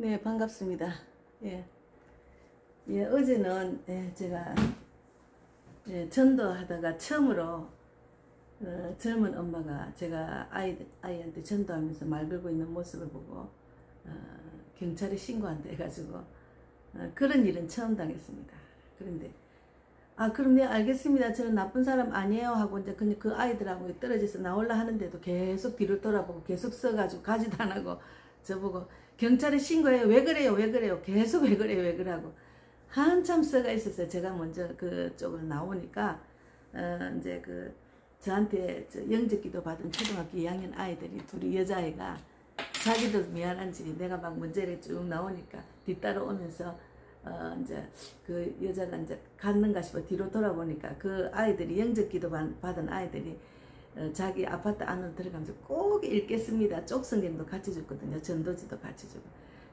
네, 반갑습니다. 예, 예, 어제는 제가 전도하다가 처음으로 젊은 엄마가 제가 아이한테 전도하면서 말 걸고 있는 모습을 보고 경찰에 신고한다 해가지고 그런 일은 처음 당했습니다. 그런데 그럼 네 알겠습니다. 저는 나쁜 사람 아니에요 하고 이제 그 아이들하고 떨어져서 나올라 하는데도 계속 뒤를 돌아보고 계속 써가지고 가지도 안 하고 저보고 경찰에 신고해요. 왜 그래요? 왜 그래요? 계속 왜 그래요? 왜 그러고 한참 써가 있었어요. 제가 먼저 그쪽으로 나오니까 이제 저한테 영접기도 받은 초등학교 2학년 아이들이 둘이 여자아이가 자기도 미안한지 내가 막 문제를 쭉 나오니까 뒤따라 오면서 이제 그 여자가 이제 갔는가 싶어 뒤로 돌아보니까 그 아이들이 영접기도 받은 아이들이 자기 아파트 안으로 들어가면서 꼭 읽겠습니다. 쪽성경도 같이 줬거든요. 전도지도 같이 주고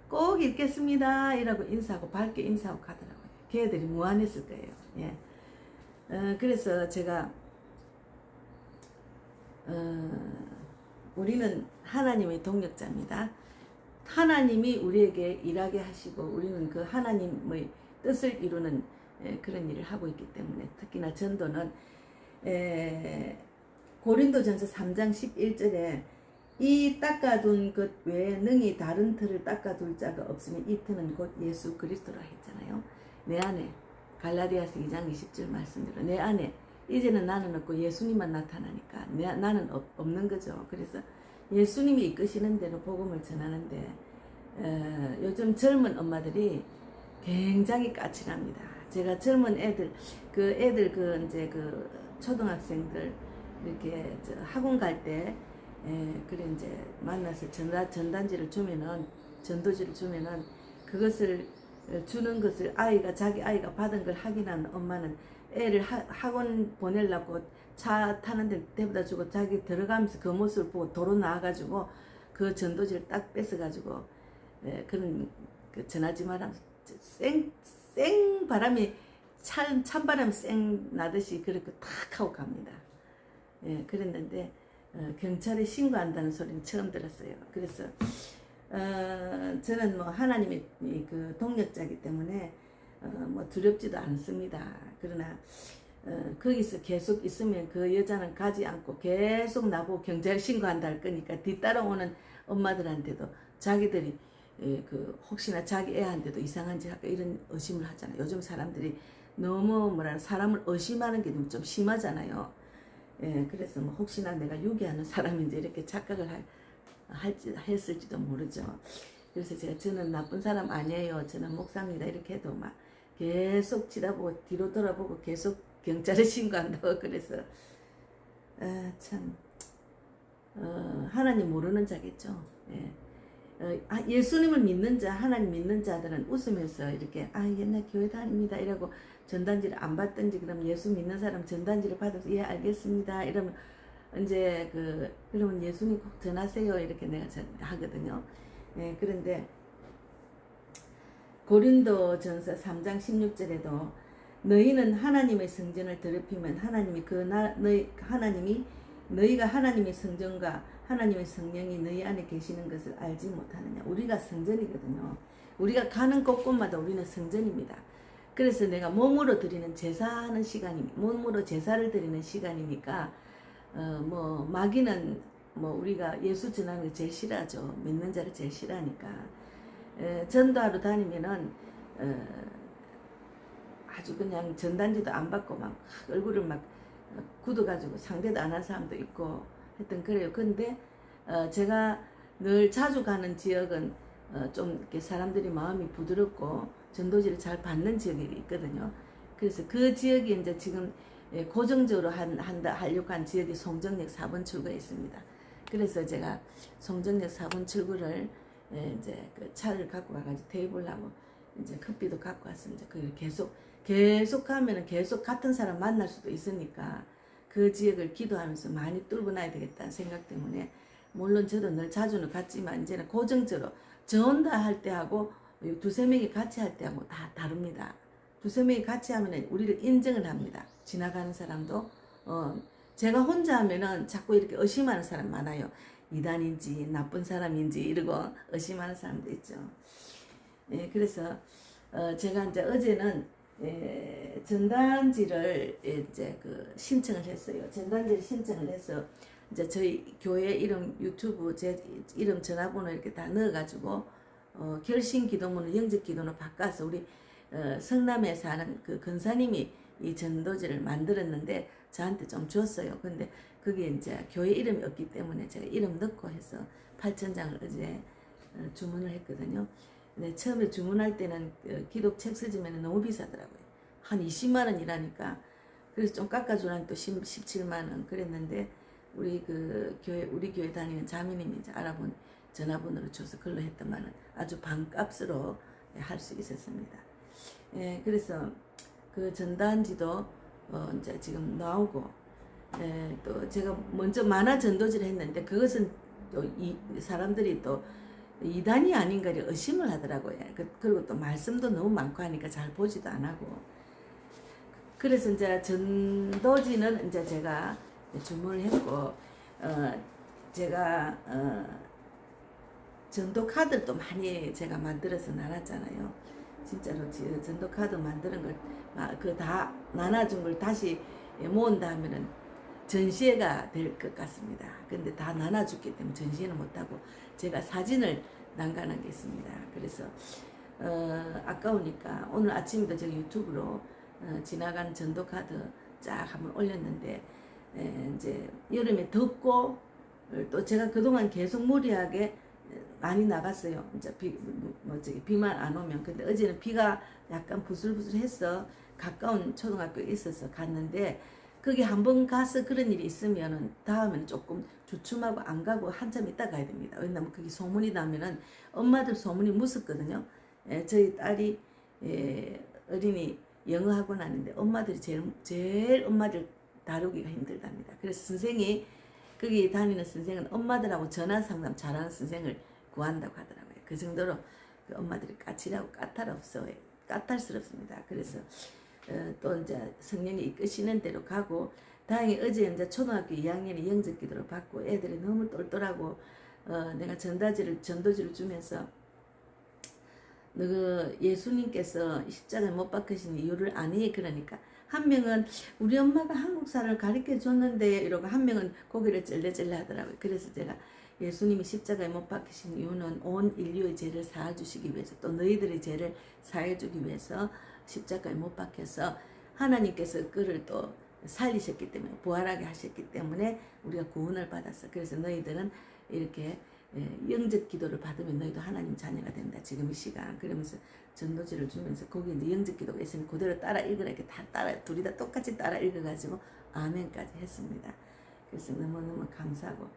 꼭 읽겠습니다 이라고 인사하고 밝게 인사하고 가더라고요. 걔들이 무안했을 거예요. 예. 그래서 제가 우리는 하나님의 동력자입니다. 하나님이 우리에게 일하게 하시고 우리는 그 하나님의 뜻을 이루는 그런 일을 하고 있기 때문에 특히나 전도는 고린도전서 3장 11절에 이 닦아둔 것 외에 능히 다른 틀을 닦아둘 자가 없으면 이 틀은 곧 예수 그리스도라 했잖아요. 내 안에 갈라디아서 2장 20절 말씀대로 내 안에 이제는 나는 없고 예수님만 나타나니까 나는 없는 거죠. 그래서 예수님이 이끄시는 대로 복음을 전하는데 요즘 젊은 엄마들이 굉장히 까칠합니다. 제가 젊은 애들 이제 초등학생들 이렇게 학원 갈 때 그래 이제 만나서 전단지를 주면은 전도지를 주면은 그것을 주는 것을 자기 아이가 받은 걸 확인한 엄마는 애를 학원 보내려고 차 타는 데보다 주고 자기 들어가면서 그 모습을 보고 도로 나와가지고 그 전도지를 딱 뺏어가지고 그런 전하지 마라 쌩 바람이 찬바람 쌩 나듯이 그렇게 탁 하고 갑니다. 예, 그랬는데 경찰에 신고한다는 소리는 처음 들었어요. 그래서 저는 뭐 하나님의 그 동력자이기 때문에 뭐 두렵지도 않습니다. 그러나 거기서 계속 있으면 그 여자는 가지 않고 계속 나보고 경찰에 신고한다 할 거니까 뒤따라오는 엄마들한테도 자기들이 혹시나 자기 애한테도 이상한 짓 할까 이런 의심을 하잖아요. 요즘 사람들이 너무 사람을 의심하는 게 좀 심하잖아요. 예, 그래서 뭐 혹시나 내가 유괴하는 사람인지 이렇게 착각을 했을지도 모르죠. 그래서 저는 나쁜 사람 아니에요. 저는 목사입니다. 이렇게 해도 막 계속 치다보고 뒤로 돌아보고 계속 경찰에 신고한다고 그래서 참 하나님 모르는 자겠죠. 예. 예수님을 믿는 자, 하나님 믿는 자들은 웃으면서 이렇게 옛날 교회 다닙니다 이러고 전단지를 안 받든지 그럼 예수 믿는 사람 전단지를 받아서 예 알겠습니다 이러면 이제 그러면 예수님 꼭 전하세요 이렇게 내가 하거든요. 예, 그런데 고린도전서 3장 16절에도 너희는 하나님의 성전을 더럽히면 하나님이 너희가 하나님의 성전과 하나님의 성령이 너희 안에 계시는 것을 알지 못하느냐. 우리가 성전이거든요. 우리가 가는 곳곳마다 우리는 성전입니다. 그래서 내가 몸으로 드리는 제사하는 몸으로 제사를 드리는 시간이니까 뭐 마귀는 뭐 우리가 예수 전하는 걸 제일 싫어하죠. 믿는 자를 제일 싫어하니까 전도하러 다니면은 아주 그냥 전단지도 안 받고 막 얼굴을 막 굳어가지고 상대도 안 한 사람도 있고 하여튼 그래요. 근데 제가 늘 자주 가는 지역은 좀 이렇게 사람들이 마음이 부드럽고 전도지를 잘 받는 지역이 있거든요. 그래서 그 지역이 이제 지금 고정적으로 하려고 한 지역이 송정역 4번 출구에 있습니다. 그래서 제가 송정역 4번 출구를 이제 그 차를 갖고 가가지고 테이블하고 이제 커피도 갖고 왔습니다. 그걸 계속 가면은 계속 같은 사람 만날 수도 있으니까 그 지역을 기도하면서 많이 뚫고 나야 되겠다는 생각 때문에 물론 저도 늘 자주는 갔지만 이제는 고정적으로 저 혼자 할 때하고 두세 명이 같이 할 때하고 다 다릅니다. 두세 명이 같이 하면 우리를 인정을 합니다. 지나가는 사람도 제가 혼자 하면은 자꾸 이렇게 의심하는 사람 많아요. 이단인지 나쁜 사람인지 이러고 의심하는 사람도 있죠. 그래서 제가 이제 어제는 전단지를 이제 그 신청을 했어요. 전단지를 신청을 해서 이제 저희 교회 이름, 유튜브 제 이름, 전화번호 이렇게 다 넣어가지고 결신 기도문을 영접 기도로 바꿔서 우리 성남에 사는 그 근사님이 이 전도지를 만들었는데 저한테 좀 줬어요. 근데 그게 이제 교회 이름이 없기 때문에 제가 이름 넣고 해서 8,000장을 어제 주문을 했거든요. 근데 처음에 주문할 때는 기독책 쓰지면 너무 비싸더라고요. 한 20만 원이라니까. 그래서 좀 깎아주라니 또 17만 원 그랬는데 우리 교회 다니는 자매님이 이제 알아본 전화번호를 줘서 그걸로 했더만은 아주 반값으로 할 수 있었습니다. 그래서 그 전단지도 이제 지금 나오고, 또 제가 먼저 만화 전도지를 했는데 그것은 또 사람들이 또 이단이 아닌가 의심을 하더라고요. 그리고 또 말씀도 너무 많고 하니까 잘 보지도 안 하고. 그래서 이제 전도지는 이제 제가 주문을 했고, 제가 전도 카드도 많이 제가 만들어서 나눴잖아요. 진짜로 전도 카드 만드는 걸 그 다 나눠준 걸 다시 모은다 하면은 전시회가 될 것 같습니다. 근데 다 나눠줬기 때문에 전시회는 못하고 제가 사진을 남겨놓겠습니다. 그래서 아까우니까 오늘 아침에도 제가 유튜브로 지나간 전도 카드 쫙 한번 올렸는데, 이제 여름에 덥고 또 제가 그동안 계속 무리하게 많이 나갔어요. 이제 비만 안 오면. 근데 어제는 비가 약간 부슬부슬해서 가까운 초등학교에 있어서 갔는데, 거기 한번 가서 그런 일이 있으면은 다음에는 조금 주춤하고 안 가고 한참 있다 가야 됩니다. 왜냐면 그게 소문이 나면은 엄마들 소문이 무섭거든요. 저희 딸이 어린이 영어 학원 하는데 엄마들이 제일 엄마들 다루기가 힘들답니다. 그래서 선생이 거기 다니는 선생은 엄마들하고 전화 상담 잘하는 선생을 구한다고 하더라고요. 그 정도로 그 엄마들이 까칠하고 까탈스럽습니다. 그래서 또 이제 성령이 이끄시는 대로 가고, 다행히 어제 이제 초등학교 2학년이 영접 기도를 받고 애들이 너무 똘똘하고, 내가 전도지를 주면서 너 예수님께서 십자가에 못 박히신 이유를 아니? 그러니까 한 명은 우리 엄마가 한국사를 가르쳐 줬는데 이러고, 한 명은 고개를 쩔레쩔레 하더라고요. 그래서 제가 예수님이 십자가에 못 박히신 이유는 온 인류의 죄를 사해주시기 위해서, 또 너희들의 죄를 사해주기 위해서 십자가에 못 박혀서 하나님께서 그를 또 살리셨기 때문에, 부활하게 하셨기 때문에 우리가 구원을 받았어. 그래서 너희들은 이렇게 영접 기도를 받으면 너희도 하나님 자녀가 된다. 지금 이 시간. 그러면서 전도지를 주면서 거기 이제 영접 기도가 있으니 그대로 따라 읽으라. 이렇게 다 둘이 다 똑같이 따라 읽어가지고 아멘까지 했습니다. 그래서 너무너무 감사하고,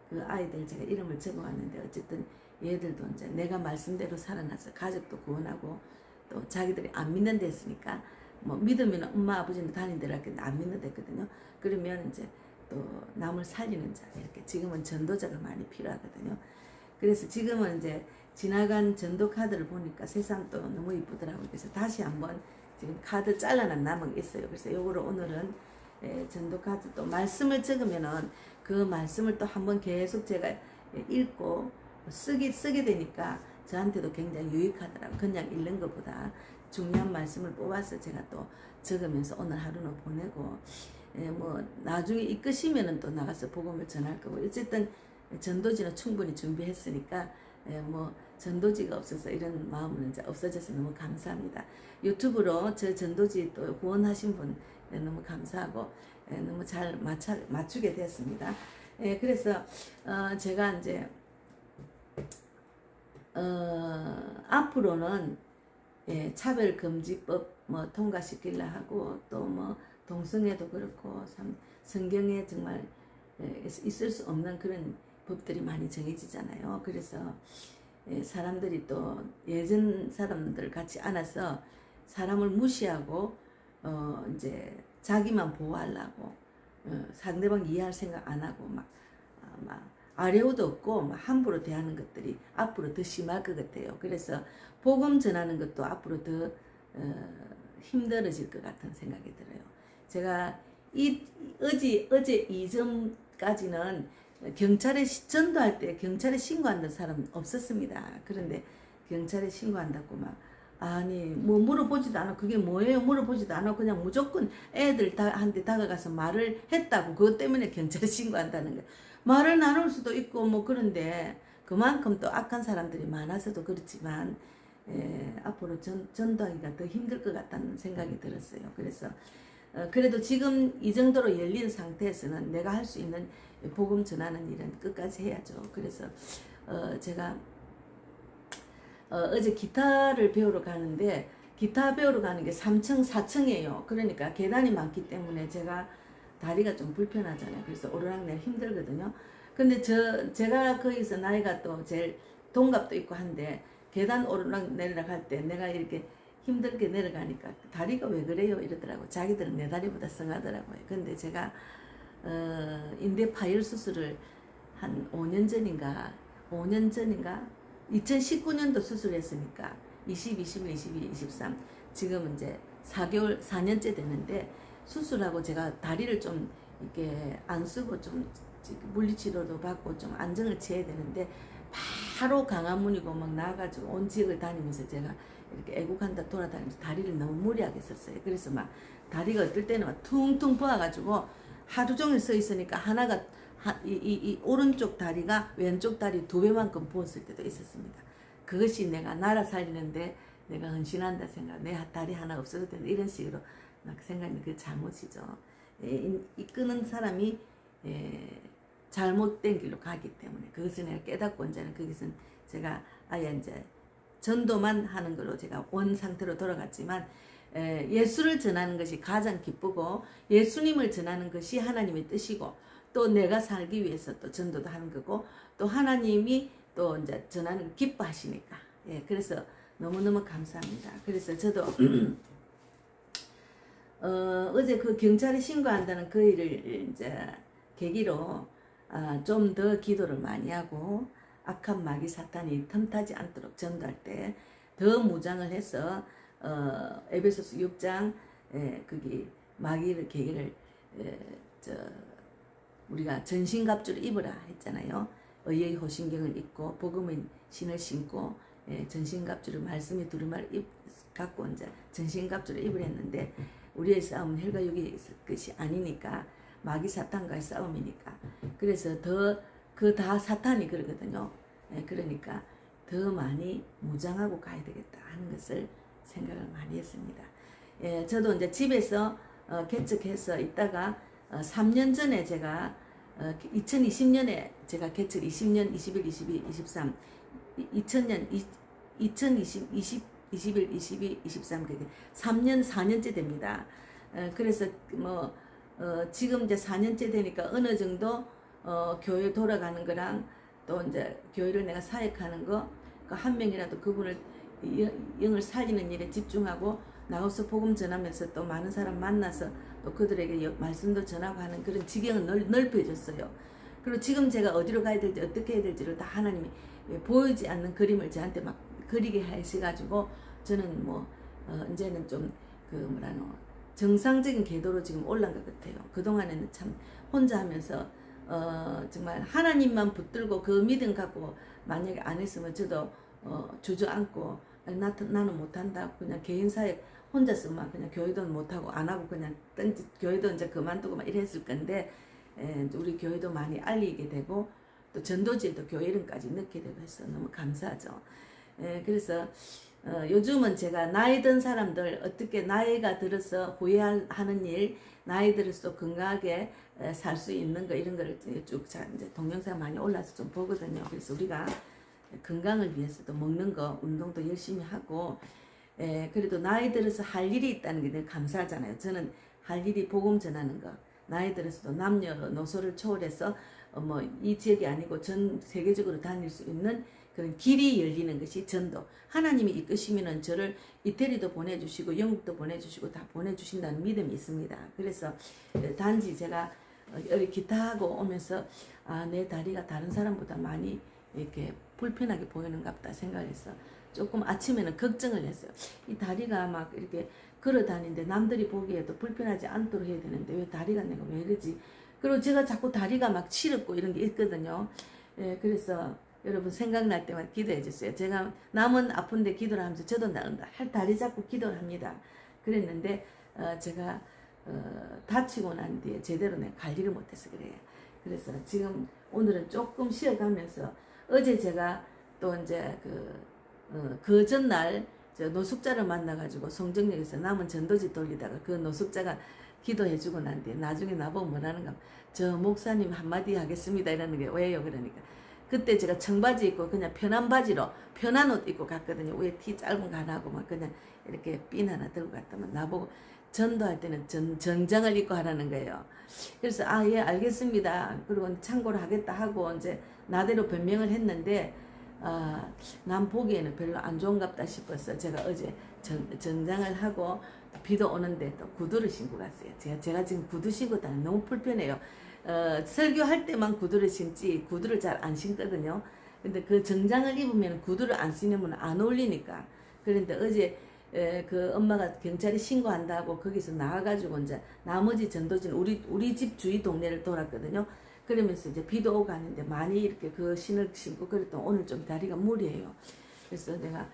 그 아이들 제가 이름을 적어왔는데 어쨌든 얘들도 이제 내가 말씀대로 살아나서 가족도 구원하고, 또 자기들이 안 믿는 데 있으니까 뭐 믿으면 엄마 아버지는 다닌 데로 할텐데 안 믿는 데 있거든요. 그러면 이제 또 남을 살리는 자, 이렇게 지금은 전도자가 많이 필요하거든요. 그래서 지금은 이제 지나간 전도 카드를 보니까 세상 또 너무 이쁘더라고요. 그래서 다시 한번 지금 카드 잘라난 남은 게 있어요. 그래서 요거를 오늘은 전도 카드 또 말씀을 적으면은 그 말씀을 또 한번 계속 제가 읽고 쓰게 되니까 저한테도 굉장히 유익하더라고요. 그냥 읽는 것보다 중요한 말씀을 뽑아서 제가 또 적으면서 오늘 하루는 보내고, 뭐 나중에 이끄시면은 또 나가서 복음을 전할 거고, 어쨌든 전도지는 충분히 준비했으니까 뭐 전도지가 없어서 이런 마음은 이제 없어져서 너무 감사합니다. 유튜브로 저 전도지 또 후원하신 분 너무 감사하고, 너무 잘 맞추게 됐습니다. 그래서 제가 이제 앞으로는 차별금지법 뭐 통과시키려 하고, 또 뭐 동성애도 그렇고 성경에 정말 있을 수 없는 그런 법들이 많이 정해지잖아요. 그래서 사람들이 또 예전 사람들 같이 안아서 사람을 무시하고 이제 자기만 보호하려고 상대방 이해할 생각 안 하고 막 아뢰오도 없고 막 함부로 대하는 것들이 앞으로 더 심할 것 같아요. 그래서 복음 전하는 것도 앞으로 더 힘들어질 것 같은 생각이 들어요. 제가 어제 이전까지는 경찰에 전도할 때 경찰에 신고하는 사람 없었습니다. 그런데 경찰에 신고한다고 막 아니 뭐 물어보지도 않아. 그게 뭐예요? 물어보지도 않아. 그냥 무조건 애들 한테 다가가서 말을 했다고 그것 때문에 경찰에 신고한다는 거야. 말을 나눌 수도 있고 뭐 그런데 그만큼 또 악한 사람들이 많아서도 그렇지만 앞으로 전도하기가 더 힘들 것 같다는 생각이 들었어요. 그래서 그래도 지금 이 정도로 열린 상태에서는 내가 할 수 있는 복음 전하는 일은 끝까지 해야죠. 그래서 제가 어제 기타를 배우러 가는데 기타 배우러 가는 게 3층 4층이에요. 그러니까 계단이 많기 때문에 제가 다리가 좀 불편하잖아요. 그래서 오르락내리락 힘들거든요. 근데 제가 거기서 나이가 또 제일 동갑도 있고 한데 계단 오르락내리락 할 때 내가 이렇게 힘들게 내려가니까 다리가 왜 그래요? 이러더라고. 자기들은 내 다리보다 성하더라고요. 근데 제가 인대 파열 수술을 한 5년 전인가 2019년도 수술했으니까 20, 21, 22, 23 지금 이제 4년째 되는데 수술하고 제가 다리를 좀 이렇게 안 쓰고 좀 물리치료도 받고 좀 안정을 취해야 되는데 바로 강화문이고 막 나와가지고 온 지역을 다니면서 제가 이렇게 애국한다 돌아다니면서 다리를 너무 무리하게 썼어요. 그래서 막 다리가 어떨 때는 막 퉁퉁 부어가지고 하루 종일 서 있으니까 하나가 이 오른쪽 다리가 왼쪽 다리 2배만큼 부었을 때도 있었습니다. 그것이 내가 나라 살리는데 내가 헌신한다 생각, 내 다리 하나 없어도 된다 이런 식으로 막 생각하는 그 잘못이죠. 이끄는 사람이 잘못된 길로 가기 때문에 그것을 내가 깨닫고 이제는 거기서 제가 아예 이제 전도만 하는 걸로 제가 원 상태로 돌아갔지만 예수를 전하는 것이 가장 기쁘고 예수님을 전하는 것이 하나님의 뜻이고 또 내가 살기 위해서 또 전도도 하는 거고 또 하나님이 또 이제 전하는 걸 기뻐하시니까 그래서 너무너무 감사합니다. 그래서 저도 어제 그 경찰에 신고한다는 그 일을 이제 계기로 좀 더 기도를 많이 하고 악한 마귀 사탄이 틈타지 않도록 전도할 때 더 무장을 해서 에베소서 6장 거기 마귀를 계기를 우리가 전신갑주를 입으라 했잖아요. 의의 호신경을 입고 복음의 신을 신고 전신갑주를 말씀의 두루마를 갖고 이제 전신갑주를 입으려 했는데 우리의 싸움은 혈과 육에 있을 것이 아니니까 마귀 사탄과의 싸움이니까 그래서 그 다 사탄이 그러거든요. 그러니까 더 많이 무장하고 가야 되겠다 하는 것을 생각을 많이 했습니다. 저도 이제 집에서 개척해서 있다가 3년 전에 제가 2020년에 제가 개척 20년, 21, 22, 23 2000년 2020, 21, 22, 23 그게 3년, 4년째 됩니다. 그래서 뭐 지금 이제 4년째 되니까 어느 정도 교회 돌아가는 거랑 또 이제 교회를 내가 사역하는 거 한 명이라도 그분을 영을 살리는 일에 집중하고 나가서 복음 전하면서 또 많은 사람 만나서 또 그들에게 말씀도 전하고 하는 그런 지경을 넓혀졌어요. 그리고 지금 제가 어디로 가야 될지 어떻게 해야 될지를 다 하나님이 보이지 않는 그림을 저한테 막 그리게 하셔가지고 저는 뭐 이제는 좀 그 뭐라노 정상적인 궤도로 지금 올라간 것 같아요. 그동안에는 참 혼자 하면서 정말 하나님만 붙들고 그 믿음 갖고 만약에 안 했으면 저도 주저앉고 나는 못한다 그냥 개인 사역 혼자서 막 그냥 교회도 못하고 안 하고 그냥 교회도 이제 그만두고 막 이랬을 건데 우리 교회도 많이 알리게 되고 또 전도지에도 교회 이름까지 넣게 되고 해서 너무 감사하죠. 그래서 요즘은 제가 나이 든 사람들 어떻게 나이가 들어서 후회하는 일 나이 들어서 건강하게 살 수 있는 거 이런 거를 쭉 이제 동영상 많이 올라서 좀 보거든요. 그래서 우리가 건강을 위해서도 먹는 거 운동도 열심히 하고 그래도 나이 들어서 할 일이 있다는 게 되게 감사하잖아요. 저는 할 일이 복음 전하는 거 나이 들어서도 남녀노소를 초월해서 뭐 이 지역이 아니고 전 세계적으로 다닐 수 있는 그런 길이 열리는 것이 전도. 하나님이 이끄시면은 저를 이태리도 보내주시고 영국도 보내주시고 다 보내주신다는 믿음이 있습니다. 그래서 단지 제가 여기 기타하고 오면서 내 다리가 다른 사람보다 많이 이렇게 불편하게 보이는가 보다 생각해서 조금 아침에는 걱정을 했어요. 이 다리가 막 이렇게 걸어 다니는데 남들이 보기에도 불편하지 않도록 해야 되는데 왜 다리가 내가 왜 이러지? 그리고 제가 자꾸 다리가 막 시렵고 이런 게 있거든요. 그래서 여러분 생각날 때마다 기도해 주세요. 제가 남은 아픈데 기도를 하면서 저도 다리 잡고 기도를 합니다. 그랬는데 제가 다치고 난 뒤에 제대로 내가 관리를 못해서 그래요. 그래서 지금 오늘은 조금 쉬어가면서 어제 제가 또 이제 그 전날 저 노숙자를 만나가지고 송정역에서 남은 전도지 돌리다가 그 노숙자가 기도해주고 난 뒤에 나중에 나보고 뭐라는가, 저 목사님 한마디 하겠습니다 이러는 게 왜요? 그러니까 그때 제가 청바지 입고 그냥 편한 바지로 편한 옷 입고 갔거든요. 위에 티 짧은 거 하나 하고 막 그냥 이렇게 핀 하나 들고 갔다면 나보고 전도할 때는 정장을 입고 하라는 거예요. 그래서 예 알겠습니다. 그리고 참고를 하겠다 하고 이제 나대로 변명을 했는데 난 보기에는 별로 안 좋은갑다 싶어서 제가 어제 정장을 하고 비도 오는데 또 구두를 신고 갔어요. 제가 지금 구두 신고 다니면 너무 불편해요. 설교할 때만 구두를 신지 구두를 잘 안 신거든요. 근데 그 정장을 입으면 구두를 안 신으면 안 어울리니까. 그런데 어제 그 엄마가 경찰에 신고한다고 거기서 나와가지고 이제 나머지 전도진 우리 집 주위 동네를 돌았거든요. 그러면서 이제 비도 오고 하는데 많이 이렇게 그 신을 신고 그랬더니 오늘 좀 다리가 무리해요. 그래서 내가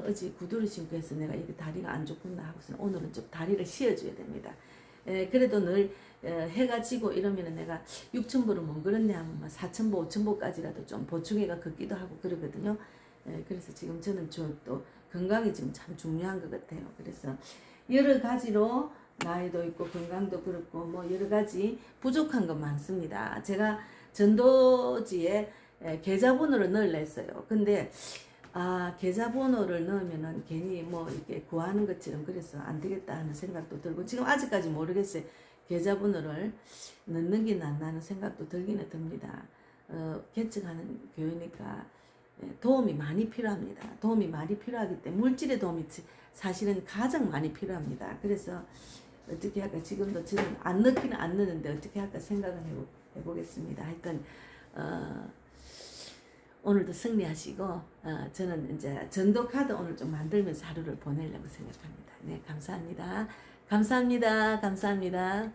어제 구두를 신고 해서 내가 이게 다리가 안 좋구나 하고서 오늘은 좀 다리를 씌워줘야 됩니다. 그래도 늘 해가 지고 이러면은 내가 6,000보를 못 걸었냐 하면 4,000보, 5,000보까지라도 좀 보충해가 걷기도 하고 그러거든요. 그래서 지금 저는 또 건강이 지금 참 중요한 것 같아요. 그래서 여러 가지로 나이도 있고 건강도 그렇고 뭐 여러 가지 부족한 건 많습니다. 제가 전도지에 계좌번호를 넣으려 했어요. 근데 계좌번호를 넣으면은 괜히 뭐 이렇게 구하는 것처럼 그래서 안 되겠다 하는 생각도 들고 지금 아직까지 모르겠어요. 계좌번호를 넣는 게 낫나 하는 생각도 들기는 듭니다. 개척하는 교회니까 도움이 많이 필요합니다. 도움이 많이 필요하기 때문에 물질의 도움이 사실은 가장 많이 필요합니다. 그래서 어떻게 할까 지금도 저는 안 넣기는 안 넣는데 어떻게 할까 생각을 해보겠습니다. 하여튼 오늘도 승리하시고 저는 이제 전도 카드 오늘 좀 만들면서 하루를 보내려고 생각합니다. 네, 감사합니다. 감사합니다. 감사합니다.